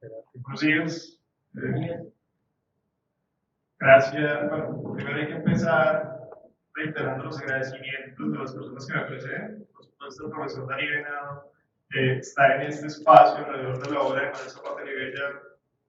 Buenos días. Eh, Gracias. Bueno, primero hay que empezar reiterando los agradecimientos de las personas que me preceden. Por supuesto, el profesor Darío Venado, estar en este espacio alrededor de la obra de Manuel Zapata Libella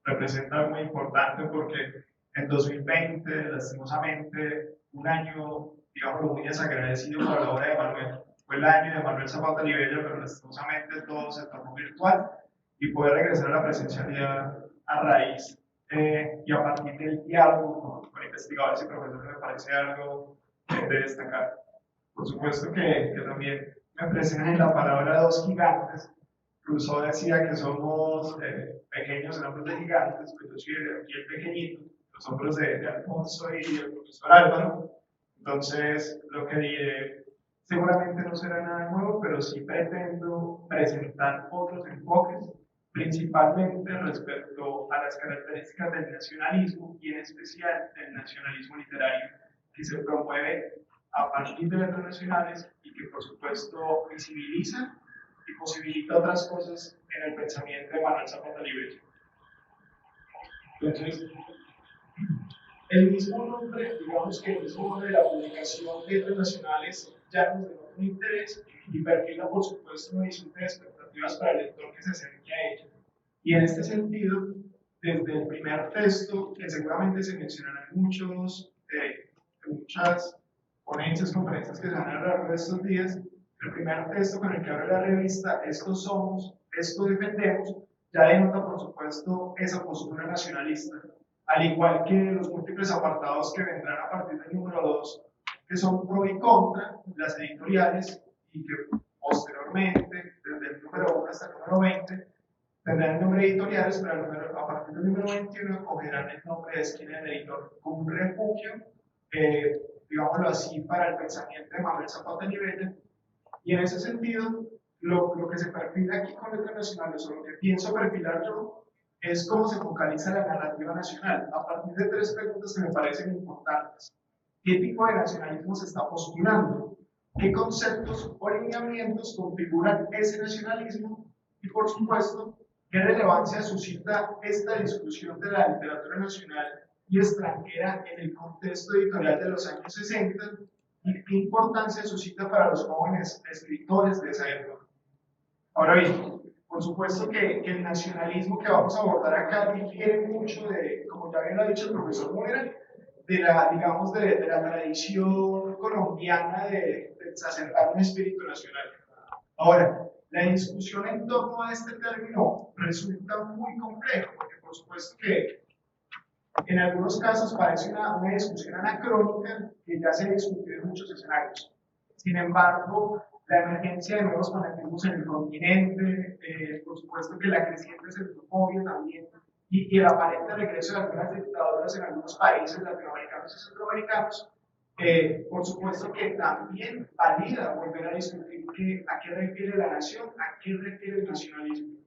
representa algo muy importante porque en 2020, lastimosamente, un año, digamos, muy desagradecido para la obra de Manuel. Fue el año de Manuel Zapata Libella, pero lastimosamente todo se tornó virtual y poder regresar a la presencialidad a raíz y a partir del diálogo con investigadores y profesores me parece algo de destacar. Por supuesto que también me presentan la palabra dos gigantes. Rousseau decía que somos pequeños en hombros de gigantes, pero yo soy aquí el pequeñito, los hombros de Alfonso y el profesor Álvaro. Entonces, lo que diré seguramente no será nada nuevo, pero sí pretendo presentar otros enfoques, principalmente respecto a las características del nacionalismo y en especial del nacionalismo literario que se promueve a partir de letras nacionales y que por supuesto visibiliza y posibilita otras cosas en el pensamiento de Manuel Zapata Libella. Entonces, el mismo nombre, digamos que el mismo nombre de la publicación de letras nacionales ya nos denota un interés y perfila, por supuesto, un horizonte de expectativas para el lector que se acerque a ella. Y en este sentido, desde el primer texto, que seguramente se mencionarán muchas ponencias, conferencias que se van a lo largo de estos días, el primer texto con el que abre la revista, estos somos, esto defendemos, ya denota, por supuesto, esa postura nacionalista, al igual que los múltiples apartados que vendrán a partir del número 2, que son pro y contra, las editoriales, y que posteriormente, desde el número 1 hasta el número 20, tendrán el nombre de editoriales, pero a partir del número 21 cogerán el nombre de esquina del editor como un refugio, digámoslo así, para el pensamiento de Manuel Zapata Libella. Y en ese sentido, lo que se perfila aquí con letras nacionales, o lo que pienso perfilar yo, es cómo se focaliza la narrativa nacional, a partir de tres preguntas que me parecen importantes. ¿Qué tipo de nacionalismo se está postulando? ¿Qué conceptos o lineamientos configuran ese nacionalismo? Y por supuesto, ¿qué relevancia suscita esta discusión de la literatura nacional y extranjera en el contexto editorial de los años 60 y qué importancia suscita para los jóvenes escritores de esa época? Ahora bien, por supuesto que el nacionalismo que vamos a abordar acá difiere mucho de, como ya bien lo ha dicho el profesor Moira, de la, digamos, de la tradición colombiana de exacerbar un espíritu nacional. Ahora, la discusión en torno a este término resulta muy compleja, porque por supuesto que en algunos casos parece una discusión anacrónica que ya se ha discutido en muchos escenarios. Sin embargo, la emergencia de nuevos fanatismos en el continente, por supuesto que la creciente xenofobia también, y el aparente regreso de algunas dictaduras en algunos países latinoamericanos y centroamericanos, por supuesto que también valida volver a discutir a qué refiere la nación, a qué refiere el nacionalismo.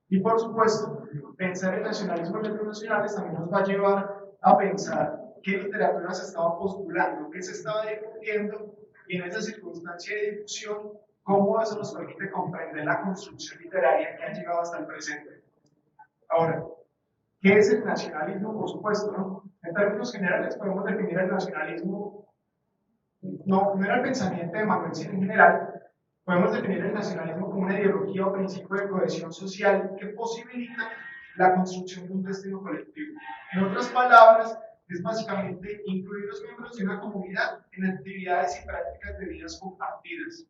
Y por supuesto, pensar el nacionalismo en letras nacionales también nos va a llevar a pensar qué literatura se estaba postulando, qué se estaba difundiendo, y en esa circunstancia de difusión, cómo eso nos permite comprender la construcción literaria que ha llegado hasta el presente. Ahora, ¿qué es el nacionalismo? Por supuesto, ¿no? En términos generales podemos definir el nacionalismo, no era el pensamiento de Manuel, sino en general, podemos definir el nacionalismo como una ideología o principio de cohesión social que posibilita la construcción de un destino colectivo. En otras palabras, es básicamente incluir los miembros de una comunidad en actividades y prácticas de vidas compartidas.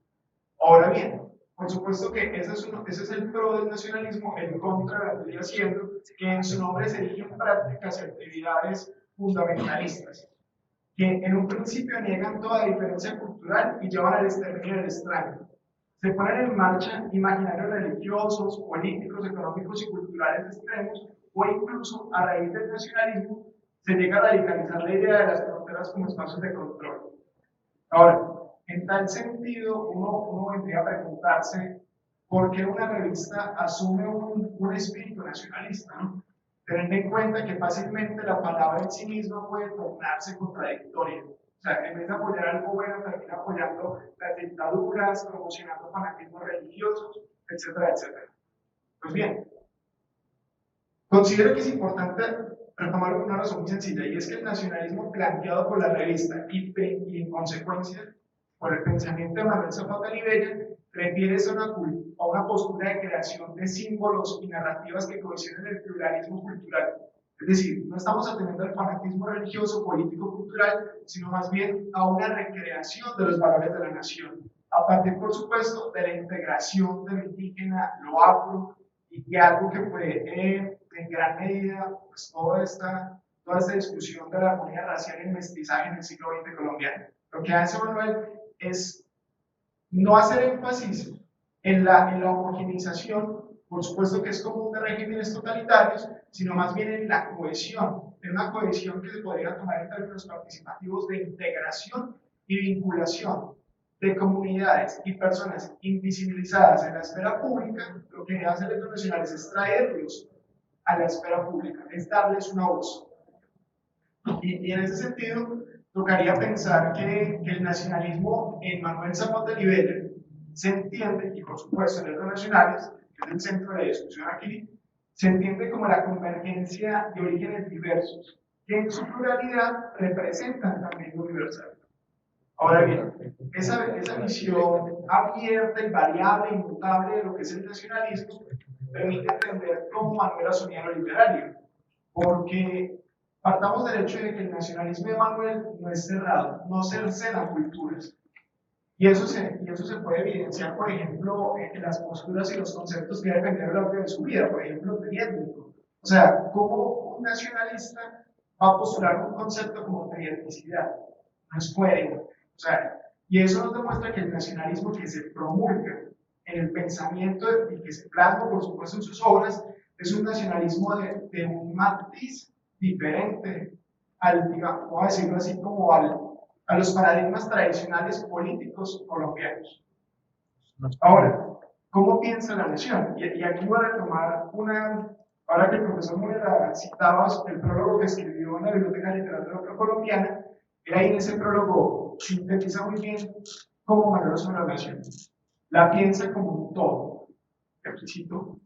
Ahora bien, por supuesto que ese es el pro del nacionalismo, el contra vendría siendo que en su nombre se erigen prácticas y actividades fundamentalistas, que en un principio niegan toda diferencia cultural y llevan al exterminio del extraño. Se ponen en marcha imaginarios religiosos, políticos, económicos y culturales extremos, o incluso a raíz del nacionalismo se llega a radicalizar la idea de las fronteras como espacios de control. Ahora, en tal sentido, uno vendría a preguntarse por qué una revista asume un espíritu nacionalista, ¿no? Teniendo en cuenta que fácilmente la palabra en sí misma puede tornarse contradictoria. O sea, en vez de apoyar algo bueno, termina apoyando las dictaduras, promocionando fanatismos religiosos, etcétera, etcétera. Pues bien, Considero que es importante retomar una razón muy sencilla, y es que el nacionalismo planteado por la revista y en consecuencia por el pensamiento de Manuel Zapata Libella refiere a una postura de creación de símbolos y narrativas que cohesionen el pluralismo cultural. Es decir, no estamos atendiendo al fanatismo religioso, político, cultural, sino más bien a una recreación de los valores de la nación, a partir, por supuesto, de la integración de lo indígena, lo afro, y algo que fue en gran medida pues, toda esta discusión de la armonía racial y el mestizaje en el siglo XX colombiano. Lo que hace Manuel es no hacer énfasis en la homogeneización, por supuesto que es común de regímenes totalitarios, sino más bien en la cohesión, en una cohesión que se podría tomar en términos participativos de integración y vinculación de comunidades y personas invisibilizadas en la esfera pública. Lo que hace el Letras Nacionales es traerlos a la esfera pública, es darles una voz. Y en ese sentido, tocaría pensar que el nacionalismo en Manuel Zapata Libella se entiende, y por supuesto en Letras Nacionales, que es el centro de la discusión aquí, se entiende como la convergencia de orígenes diversos, que en su pluralidad representan también lo universal. Ahora bien, esa visión abierta y variable, inmutable de lo que es el nacionalismo, permite entender cómo Manuel asumía lo literario, porque partamos del hecho de que el nacionalismo de Manuel no es cerrado, no cercena culturas. Y eso se puede evidenciar, por ejemplo, en las posturas y los conceptos que defendió a lo largo de su vida, por ejemplo, triétnico. O sea, ¿cómo un nacionalista va a postular un concepto como trietnicidad? No es coherente. O sea, y eso nos demuestra que el nacionalismo que se promulga en el pensamiento y que se plasma, por supuesto, en sus obras, es un nacionalismo de un matiz diferente al, digamos, vamos a decirlo así, como a los paradigmas tradicionales políticos colombianos. Ahora, ¿cómo piensa la nación? Y aquí voy a retomar ahora que el profesor Múnera citaba el prólogo que escribió en la Biblioteca de Literatura Colombiana, él ahí en ese prólogo sintetiza muy bien cómo Manuel asume la nación. La piensa como un todo, requisito,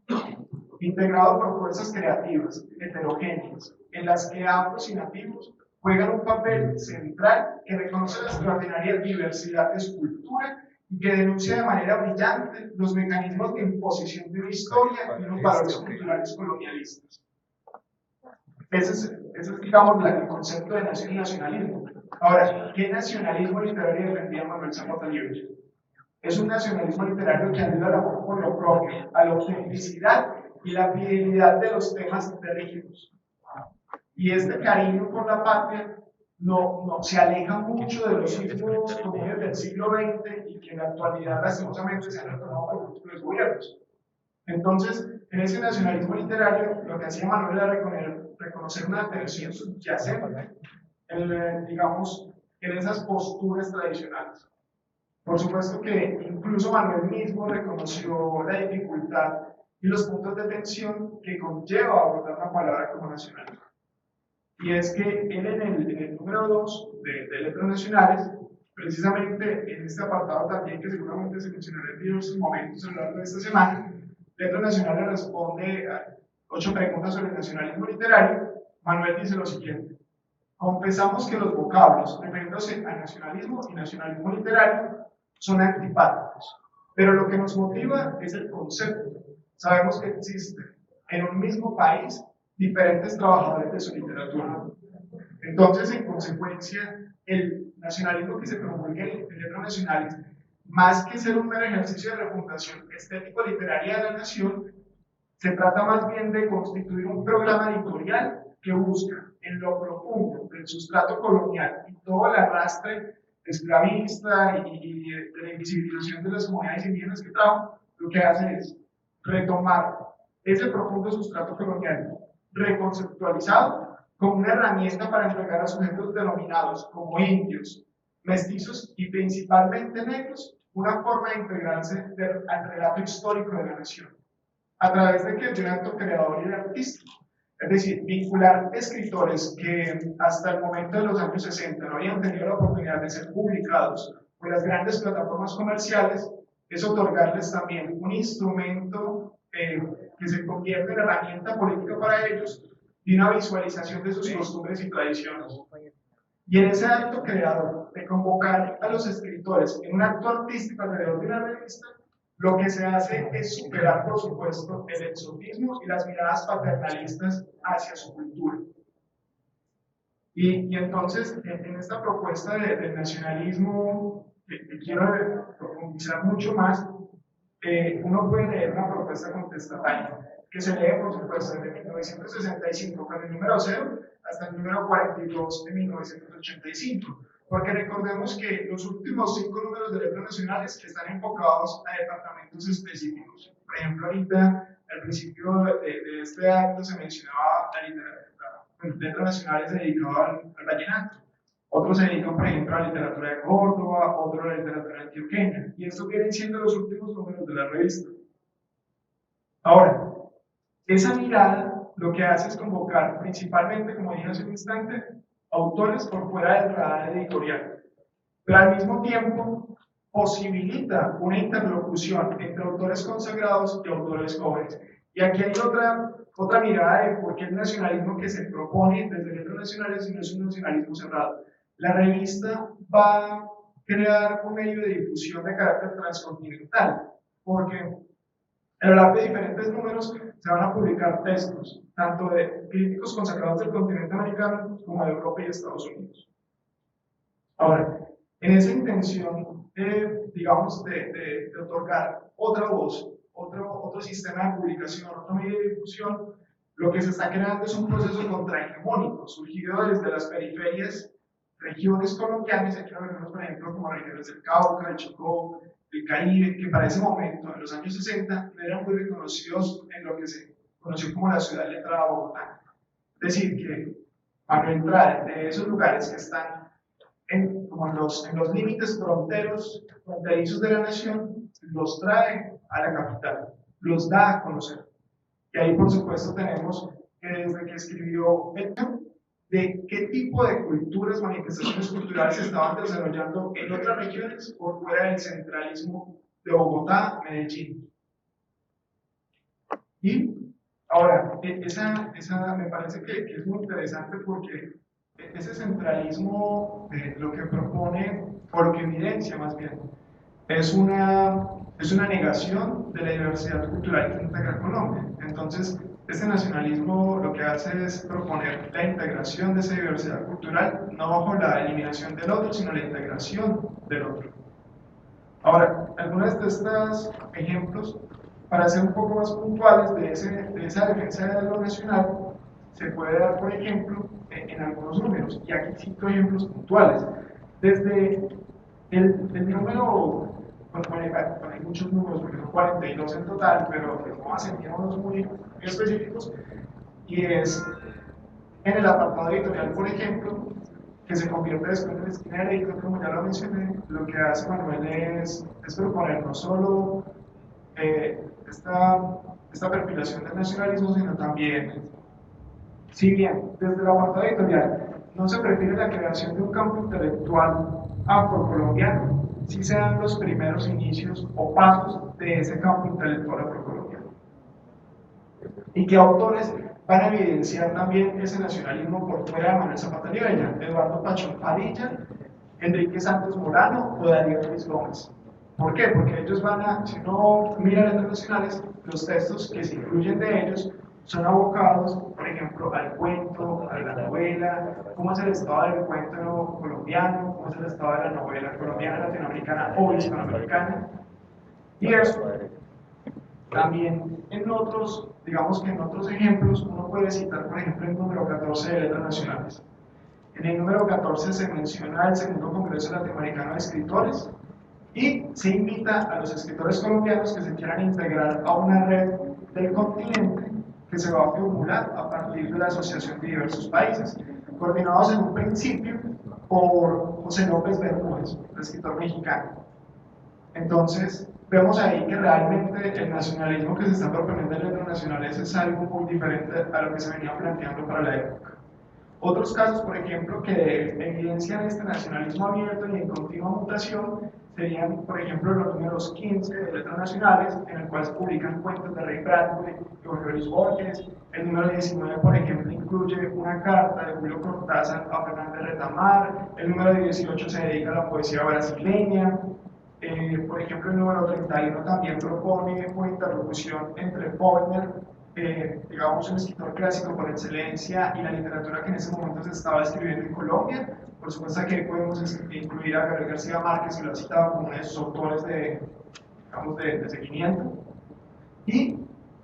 integrado por fuerzas creativas, heterogéneas, en las que afros y nativos juegan un papel central que reconoce la extraordinaria diversidad de su cultura y que denuncia de manera brillante los mecanismos de imposición de una historia y unos valores culturales colonialistas. Ese es, digamos, el concepto de nación y nacionalismo. Ahora, ¿qué nacionalismo literario defendía Manuel Zapata Libella? Es un nacionalismo literario que alude al amor por lo propio, a la autenticidad y la fidelidad de los temas rígidos. Y este cariño por la patria no se aleja mucho de los íconos comunes del siglo XX y que en la actualidad lastimosamente se han retomado por múltiples gobiernos. Entonces, en ese nacionalismo literario, lo que hacía Manuel era reconocer una tensión subyacente digamos, en esas posturas tradicionales. Por supuesto que incluso Manuel mismo reconoció la dificultad y los puntos de tensión que conlleva abordar la palabra como nacional. Y es que él en el número 2 de Letras Nacionales, precisamente en este apartado también, que seguramente se mencionará en diversos momentos a lo largo de esta semana, Letras Nacionales responde a 8 preguntas sobre el nacionalismo literario. Manuel dice lo siguiente: confesamos que los vocablos refiriéndose a nacionalismo y nacionalismo literario son antipáticos, pero lo que nos motiva es el concepto. Sabemos que existen en un mismo país diferentes trabajadores de su literatura. Entonces, en consecuencia, el nacionalismo que se promulga en Letras Nacionales, más que ser un mero ejercicio de refundación estético-literaria de la nación, se trata más bien de constituir un programa editorial que busca en lo profundo del sustrato colonial y todo el arrastre esclavista y de la invisibilización de las comunidades indígenas que trajo, lo que hace es retomar ese profundo sustrato colonial reconceptualizado como una herramienta para entregar a sujetos denominados como indios, mestizos y principalmente negros una forma de integrarse al relato histórico de la nación. ¿A través de qué? De un acto creador y de artístico. Es decir, vincular escritores que hasta el momento de los años 60 no habían tenido la oportunidad de ser publicados por las grandes plataformas comerciales, es otorgarles también un instrumento que se convierte en herramienta política para ellos y una visualización de sus costumbres y tradiciones. Y en ese acto creador de convocar a los escritores en un acto artístico alrededor de una revista, lo que se hace es superar, por supuesto, el exotismo y las miradas paternalistas hacia su cultura. Y entonces, en esta propuesta del nacionalismo, que quiero profundizar mucho más, uno puede leer una propuesta contestataria, que se lee, por supuesto, desde 1965 con el número 0 hasta el número 42 de 1985. Porque recordemos que los últimos 5 números de letras nacionales están enfocados a departamentos específicos. Por ejemplo, ahorita, al principio de este acto se mencionaba la literatura, letras nacionales dedicadas al vallenato. Otros se dedican, por ejemplo, a la literatura de Córdoba, otros a la literatura antioqueña. Y estos vienen siendo los últimos números de la revista. Ahora, esa mirada lo que hace es convocar principalmente, como dije hace un instante, autores por fuera del radar editorial. Pero al mismo tiempo posibilita una interlocución entre autores consagrados y autores jóvenes. Y aquí hay otra mirada de por qué el nacionalismo que se propone desde Letras Nacionales no es un nacionalismo cerrado. La revista va a crear un medio de difusión de carácter transcontinental, porque a lo largo de diferentes números se van a publicar textos, tanto de críticos consagrados del continente americano como de Europa y Estados Unidos. Ahora, en esa intención, digamos, de otorgar otra voz, otro sistema de publicación, otro medio de difusión, lo que se está creando es un proceso contrahegemónico, surgido desde las periferias, regiones colombianas, aquí lo vemos, por ejemplo, como regiones del Cauca, el Chocó, el Caribe, que para ese momento, en los años 60, no eran muy reconocidos en lo que se conoció como la ciudad letrada Bogotá. Es decir, que para entrar de esos lugares que están como en los límites fronterizos de la nación, los trae a la capital, los da a conocer. Y ahí, por supuesto, tenemos que desde que escribió Beckman, de qué tipo de culturas, manifestaciones culturales se estaban desarrollando en otras regiones por fuera del centralismo de Bogotá, Medellín. Y ahora, esa me parece que es muy interesante porque ese centralismo lo que propone, o lo que evidencia más bien, es una negación de la diversidad cultural que integra Colombia. Entonces, este nacionalismo lo que hace es proponer la integración de esa diversidad cultural, no bajo la eliminación del otro, sino la integración del otro. Ahora, algunos de estos ejemplos, para ser un poco más puntuales de esa defensa de lo nacional, se puede dar, por ejemplo, en algunos números, y aquí 5 ejemplos puntuales. Desde el número, bueno, hay muchos números, porque son 42 en total, pero vamos a sentirnos muy específicos, y es en el apartado editorial, por ejemplo, que se convierte después en esquina de editor, como ya lo mencioné, lo que hace Manuel es proponer no solo esta perfilación del nacionalismo, sino también, si bien desde el apartado editorial no se prefiere la creación de un campo intelectual afrocolombiano, sí se dan los primeros inicios o pasos de ese campo intelectual afrocolombiano. Y que autores van a evidenciar también ese nacionalismo por fuera de Manuel Zapata Libeña, Eduardo Pachón Padilla, Enrique Santos Morano o Darío Luis Gómez. ¿Por qué? Porque ellos van a, si uno mira letras nacionales, los textos que se incluyen de ellos son abocados, por ejemplo, al cuento, a la novela, cómo es el estado del cuento colombiano, cómo es el estado de la novela colombiana, latinoamericana o hispanoamericana. Y eso también en otros, digamos que en otros ejemplos, uno puede citar, por ejemplo, el número 14 de letras nacionales. En el número 14 se menciona el segundo Congreso Latinoamericano de Escritores y se invita a los escritores colombianos que se quieran integrar a una red del continente que se va a formular a partir de la asociación de diversos países, coordinados en un principio por José López Bermúdez, el escritor mexicano. Entonces, vemos ahí que realmente el nacionalismo que se está proponiendo en letras nacionales es algo muy diferente a lo que se venía planteando para la época. Otros casos, por ejemplo, que evidencian este nacionalismo abierto y en continua mutación serían, por ejemplo, los números 15 de Letras Nacionales, en el cual se publican cuentos de Ray Bradbury y Jorge Luis Borges. El número 19, por ejemplo, incluye una carta de Julio Cortázar a Fernández Retamar. El número 18 se dedica a la poesía brasileña. Por ejemplo, el número 31 también propone una interlocución entre Faulkner, digamos un escritor clásico por excelencia, y la literatura que en ese momento se estaba escribiendo en Colombia. Por supuesto que podemos incluir a Gabriel García Márquez, que lo ha citado como uno de sus autores digamos, de seguimiento. Y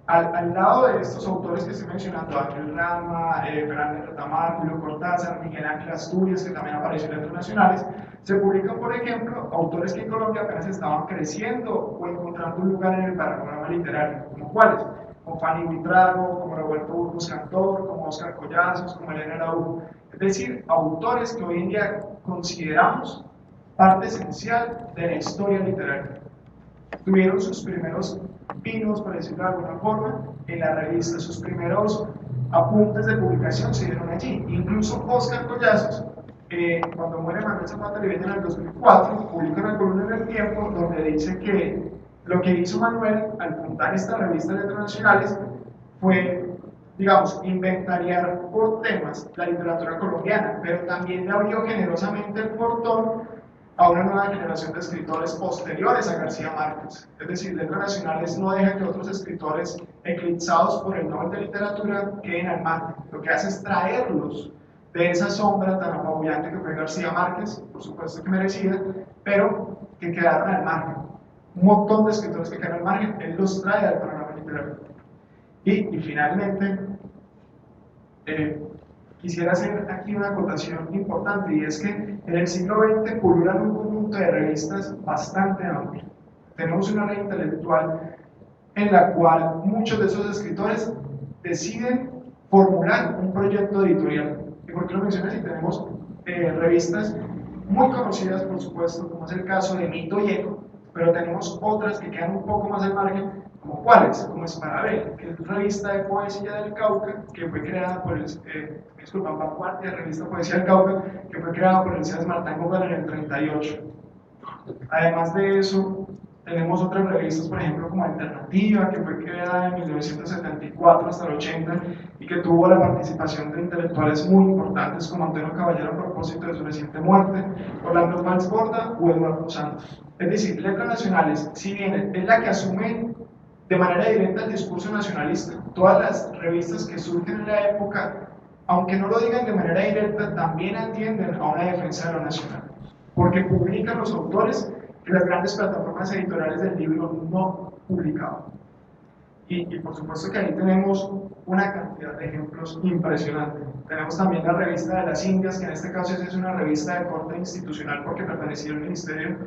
al lado de estos autores que estoy mencionando, Ángel Rama, Fernández Retamar, Julio Cortázar, Miguel Ángel Asturias, que también apareció en Letras Nacionales, se publican, por ejemplo, autores que en Colombia apenas estaban creciendo o encontrando un lugar en el panorama literario, como cuáles, como Fanny Buitrago, como Roberto Burgos Cantor, como Óscar Collazos, como Elena Araújo. Es decir, autores que hoy en día consideramos parte esencial de la historia literaria. Tuvieron sus primeros pinos, por decirlo de alguna forma, en la revista. Sus primeros apuntes de publicación se dieron allí. Incluso Óscar Collazos, cuando muere Manuel Zapata Libeña en el 2004, publica una columna en El Tiempo donde dice que lo que hizo Manuel al fundar esta revista de Letras Nacionales fue, digamos, inventariar por temas la literatura colombiana, pero también le abrió generosamente el portón a una nueva generación de escritores posteriores a García Márquez. Es decir, Letras Nacionales no deja que otros escritores eclipsados por el Nobel de Literatura queden al margen. Lo que hace es traerlos de esa sombra tan apabullante que fue García Márquez, por supuesto que merecida, pero que quedaron al margen. Un montón de escritores que quedan al margen, él los trae al panorama literario. Y finalmente, quisiera hacer aquí una acotación importante, y es que en el siglo XX pululan un conjunto de revistas bastante amplio. Tenemos una red intelectual en la cual muchos de esos escritores deciden formular un proyecto editorial. ¿Y por qué lo menciono? Si tenemos revistas muy conocidas, por supuesto, como es el caso de Mito y Eco, pero tenemos otras que quedan un poco más al margen, como cuáles, como Esparabel, que es revista de poesía del Cauca, que fue creada por el, Vanguardia, revista Poesía del Cauca, que fue creada por el César Martín Gómez en el 38. Además de eso, tenemos otras revistas, por ejemplo, como Alternativa, que fue creada en 1974 hasta el 80 y que tuvo la participación de intelectuales muy importantes como Antonio Caballero a propósito de su reciente muerte, Orlando Fals Borda o Eduardo Santos. Es decir, Letras Nacionales, si bien es la que asume de manera directa el discurso nacionalista, todas las revistas que surgen en la época, aunque no lo digan de manera directa, también atienden a una defensa de lo nacional, porque publican los autores que las grandes plataformas editoriales del libro no publicaban. Y por supuesto que ahí tenemos una cantidad de ejemplos impresionantes. Tenemos también la revista de las Indias, que en este caso es una revista de corte institucional porque pertenecía al Ministerio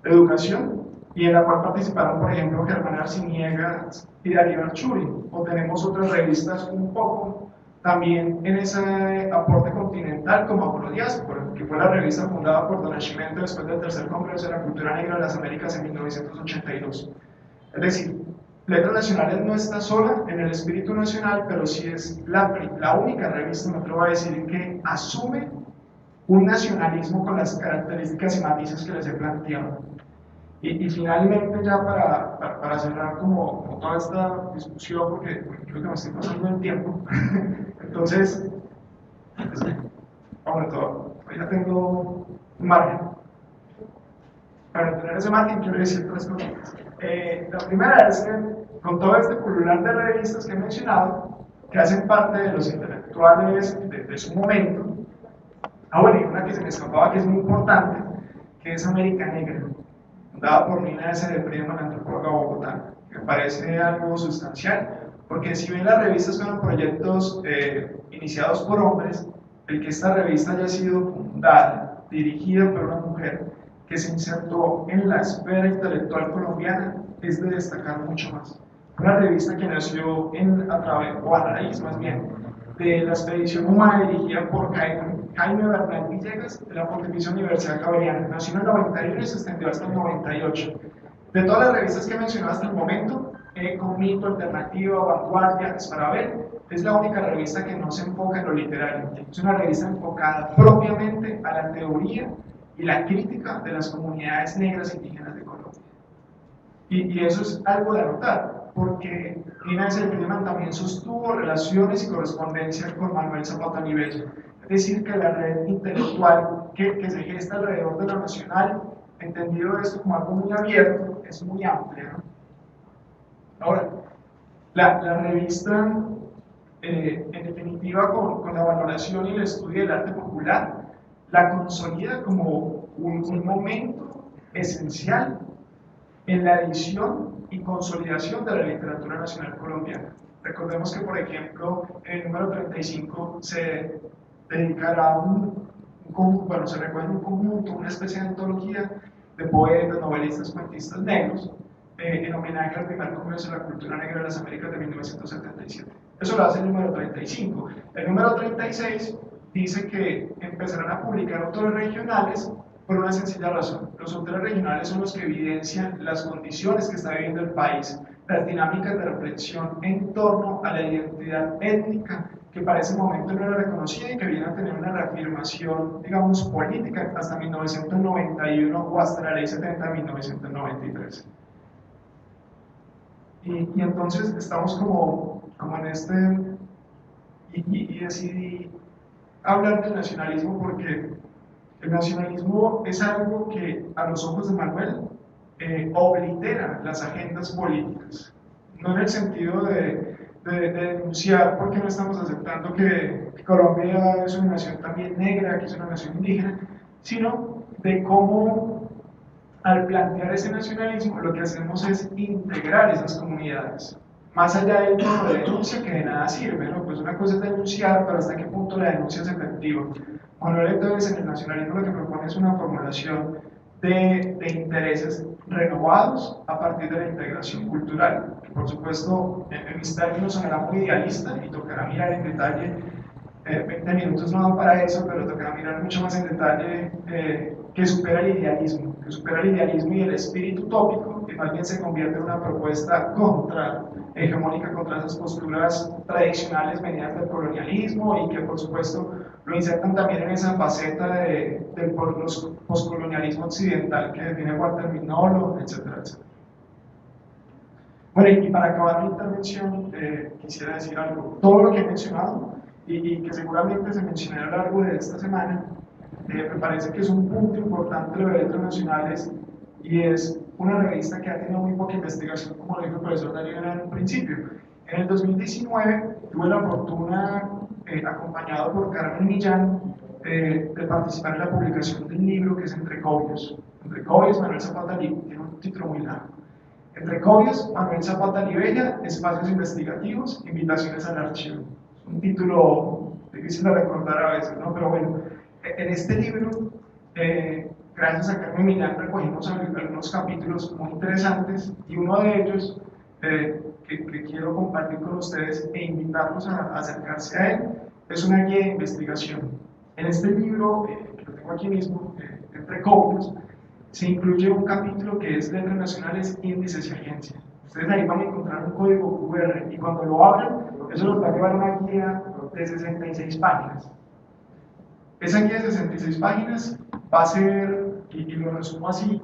de Educación, y en la cual participaron, por ejemplo, Germán Arciniega y Darío Archuri. O tenemos otras revistas un poco también en ese aporte continental, como Afrodiáspora, que fue la revista fundada por Don Nascimento después del tercer Congreso de la Cultura Negra de las Américas en 1982. Es decir, Letras Nacionales no está sola en el espíritu nacional, pero sí es la única revista, me atrevo a decir, que asume un nacionalismo con las características y matices que les he planteado. Y finalmente, ya para cerrar como toda esta discusión, porque creo que me estoy pasando el tiempo, entonces, bueno, ya tengo un margen. Para tener ese margen quiero decir tres cosas. La primera es que con todo este pulular de revistas que he mencionado, que hacen parte de los intelectuales de su momento, bueno, y una que se me escapaba que es muy importante, que es América Negra, fundada por Nina S. de Prima, la antropóloga Bogotá, que me parece algo sustancial, porque si bien las revistas fueron proyectos iniciados por hombres, el que esta revista haya sido fundada, dirigida por una mujer que se insertó en la esfera intelectual colombiana, es de destacar mucho más. Una revista que nació a raíz más bien, de la expedición humana dirigida por Jaime Bernal Villegas de la Pontificia Universidad Javeriana. Nació en el 91 y se extendió hasta el 98. De todas las revistas que he mencionado hasta el momento, Eco, Mito, Alternativa, Vanguardia, Esparabel, es la única revista que no se enfoca en lo literario. Es una revista enfocada propiamente a la teoría y la crítica de las comunidades negras indígenas de Colombia. Y eso es algo de anotar, porque Lina S. Friedman también sostuvo relaciones y correspondencia con Manuel Zapata Libella. Es decir, que la red intelectual que se gesta alrededor de lo nacional, entendido esto como algo muy abierto, es muy amplia, ¿no? Ahora, la revista, en definitiva, con la valoración y el estudio del arte popular, la consolida como un momento esencial en la edición y consolidación de la literatura nacional colombiana. Recordemos que, por ejemplo, en el número 35 se dedicará se recoge un conjunto, una especie de antología de poetas, novelistas, cuentistas negros, en homenaje al primer Congreso de la Cultura Negra de las Américas de 1977. Eso lo hace el número 35. El número 36 dice que empezarán a publicar autores regionales por una sencilla razón. Los autores regionales son los que evidencian las condiciones que está viviendo el país, las dinámicas de reflexión en torno a la identidad étnica que para ese momento no era reconocida y que viene a tener una reafirmación, digamos, política hasta 1991 o hasta la Ley 70 de 1993. Y entonces estamos como en este, y decidí hablar del nacionalismo porque el nacionalismo es algo que a los ojos de Manuel oblitera las agendas políticas, no en el sentido de denunciar porque no estamos aceptando que Colombia es una nación también negra, que es una nación indígena, sino de cómo al plantear ese nacionalismo lo que hacemos es integrar esas comunidades, más allá del tono de denuncia que de nada sirve, ¿no? Pues una cosa es denunciar, pero hasta qué punto la denuncia es efectiva. Manuel entonces en el nacionalismo lo que propone es una formulación de intereses renovados a partir de la integración cultural, que por supuesto en mis términos sonará muy idealista y tocará mirar en detalle, 20 minutos no dan para eso, pero tocará mirar mucho más en detalle que supera el idealismo y el espíritu utópico, que más bien se convierte en una propuesta hegemónica contra esas posturas tradicionales venidas del colonialismo y que por supuesto lo insertan también en esa faceta del postcolonialismo occidental que define Walter Mignolo, etcétera, etcétera. Bueno, y para acabar mi intervención, quisiera decir algo. Todo lo que he mencionado y que seguramente se mencionará a lo largo de esta semana, me parece que es un punto importante de los eventos nacionales y es una revista que ha tenido muy poca investigación, como lo dijo el profesor Darío en un principio. En el 2019 tuve la fortuna, acompañado por Carmen Millán, de participar en la publicación del libro que es Entre Cobios. Entre Cobios, Manuel Zapata Libella, tiene un título muy largo. Entre Cobios, Manuel Zapata Libella, Espacios Investigativos, Invitaciones al Archivo. Es un título difícil de recordar a veces, ¿no? Pero bueno, en este libro, gracias a Carmen Millán, recogimos algunos capítulos muy interesantes y uno de ellos que quiero compartir con ustedes e invitarlos a acercarse a él es una guía de investigación. En este libro, que lo tengo aquí mismo, Entre Cobios, se incluye un capítulo que es Letras Nacionales, Índices y Agencias. Ustedes ahí van a encontrar un código QR y cuando lo abran, eso los va a llevar a una guía de 66 páginas. Esa guía de 66 páginas va a ser, y lo resumo así,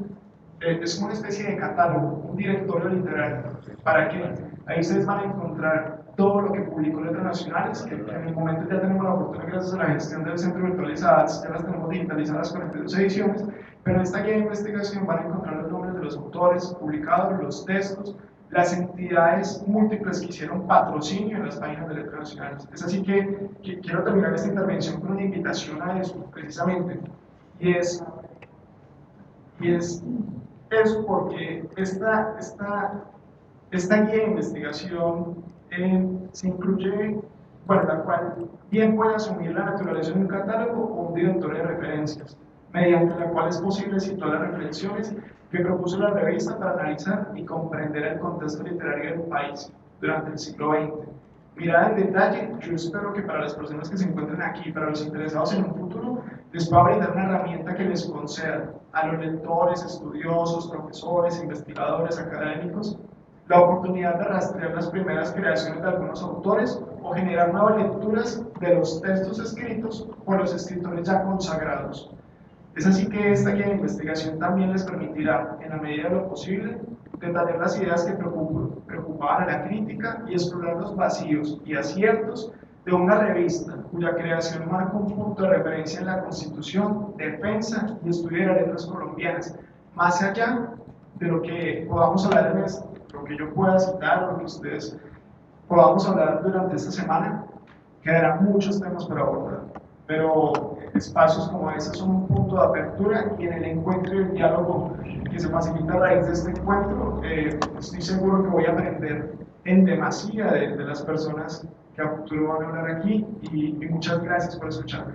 es como una especie de catálogo, un directorio literario, para que ahí ustedes van a encontrar todo lo que publicó Letras Nacionales, que en el momento ya tenemos la oportunidad, gracias a la gestión del Centro Virtualizadas, ya las tenemos digitalizadas 42 ediciones, pero en esta guía de investigación van a encontrar los nombres de los autores publicados, los textos, las entidades múltiples que hicieron patrocinio en las páginas de Letras Nacionales. Es así que quiero terminar esta intervención con una invitación a eso, precisamente, y es eso porque esta guía de investigación se incluye, bueno, la cual bien puede asumir la naturaleza de un catálogo o un directorio de referencias, mediante la cual es posible situar las reflexiones que propuso la revista para analizar y comprender el contexto literario del país durante el siglo XX, mirar en detalle. Yo espero que para las personas que se encuentren aquí, para los interesados en un futuro, les pueda brindar una herramienta que les conceda a los lectores, estudiosos, profesores, investigadores, académicos, la oportunidad de rastrear las primeras creaciones de algunos autores o generar nuevas lecturas de los textos escritos por los escritores ya consagrados. Es así que esta guía de investigación también les permitirá, en la medida de lo posible, detallar las ideas que preocupaban a la crítica y explorar los vacíos y aciertos de una revista cuya creación marca un punto de referencia en la constitución, defensa y estudio de las letras colombianas, más allá de lo que podamos hablar en esto, lo que yo pueda citar, lo que ustedes podamos hablar durante esta semana. Quedarán muchos temas por abordar, pero espacios como este son un punto de apertura, y en el encuentro y el diálogo que se facilita a raíz de este encuentro, estoy seguro que voy a aprender en demasía de las personas que a futuro van a hablar aquí, y muchas gracias por escucharme.